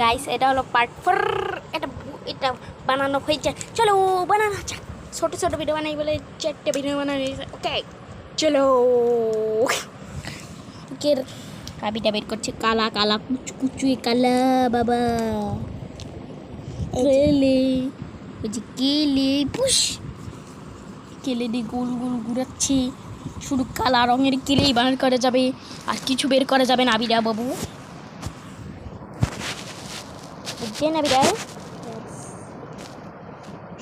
Guys এটা হলো part 4। এটা এটা বানানো হয়েছে, চলো বানানো যাক। ছোট ছোট ভিডিও বানাই বলে 4টে ভিডিও বানানো হয়েছে। ওকে চলো। ওকে কাবিটা বের করছে, কালা কালা কুচকুচুই কালা বাবা। কেলে ওই যে কেলে পুষ, কেলে দিয়ে গোল গোল ঘুরাচ্ছি। শুধু কালা রঙের কেলেই বার করা যাবে, আর কিছু বের করা যাবে না আবিরা বাবু, বুঝছেন আবিরা?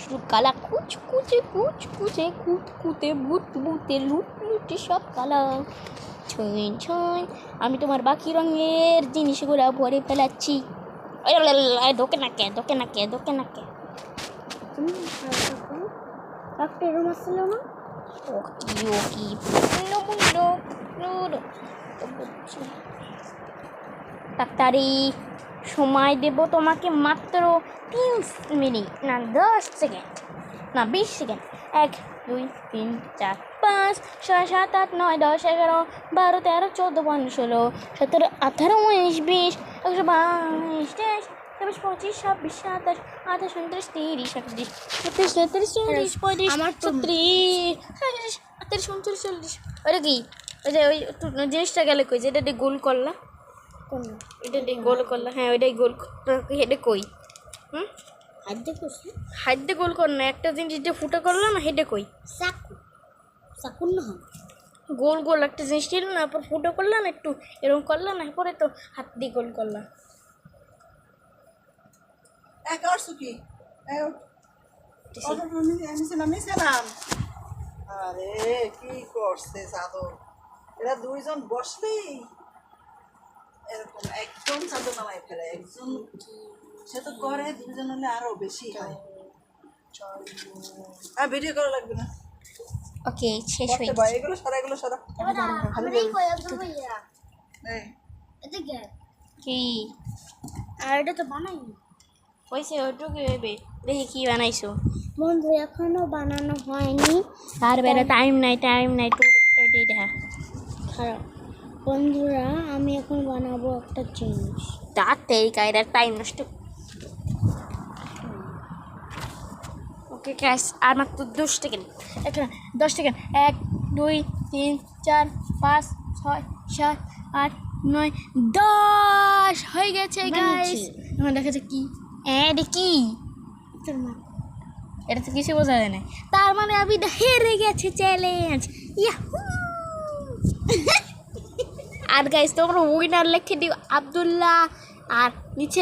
শুধু কালা কুচকুচে কুচকুচে কুতকুতে ভূত ভূতে লুট লুটে সব কালা। ছয় ছয় আমি তোমার বাকি রঙের জিনিসগুলো ভরে ফেলাচ্ছি। ঢোকে না কে, ঢোকে না কে, ঢোকে না কে। একটা রুম আসছিল না? ওকি ওকি তাড়াতাড়ি সময় দেব তোমাকে মাত্র 3 মিনিট, না 10 সেকেন্ড, না 20 সেকেন্ড। 1 2 3 4 5 6 7 8 9 10 11 12 13 14 15 16 17 18 19 20 21 22 23 24 25 26 27 28 29 30 31 32 33 34 35 আমার তো 36 38 39 40। ওটা কি? ওই যে ওই জিনিসটা গেলে কই, যেটা দিয়ে গোল করলা, কোন এটা দিয়ে গোল করলা, হ্যাঁ ওইটাই গোল। হেডে কই? হাত দেখছ? হাত দিয়ে গোল কর না, একটা জিনিস দিয়ে ফুটা করলা না, হেডে কই? চাকু চাকু না, গোল গোল একটা জিনিস ছিল না, পর ফুটো করলা না, একটু এরকম করলা না, পরে তো হাত দিয়ে গোল করলা। আরে কি করছে চাদর, এরা দুইজন বসলেই এরকম একজন চাদর নামাই ফেলে, একজন সে তো করে, দুইজন হলে আরো বেশি হয়। আর ভিডিও করা লাগবে না। ওকে শেষ হয়ে ভাই এগুলো সারা, এগুলো সারা। এই এদিকে কি আর এটা তো বানাই হয়েছে? ওইটুকু ভেবে দেখি কি বানাইছো। বন্ধু, এখনো বানানো হয়নি। আর বেড়ে টাইম নাই, টাইম নাই, টুডে দেখা খারাপ বন্ধুরা, আমি এখন বানাবো একটা জিনিস। তাতে কায়দার টাইম নষ্ট। ওকে ক্যাশ, আর মাত্র 10 সেকেন্ড, 10 সেকেন্ড। 1 2 3 4 5 6 7 8 9 10 হয়ে গেছে গাইস। এখন দেখা যাক কি, এটা কি? এটা তো কিছু বোঝা যায় না। তার মানে আমি হেরে গেছি চ্যালেঞ্জ। ইয়াহু! আর গাইস তোমরা উইনার লিখে দিও আব্দুল্লাহ, আর নিচে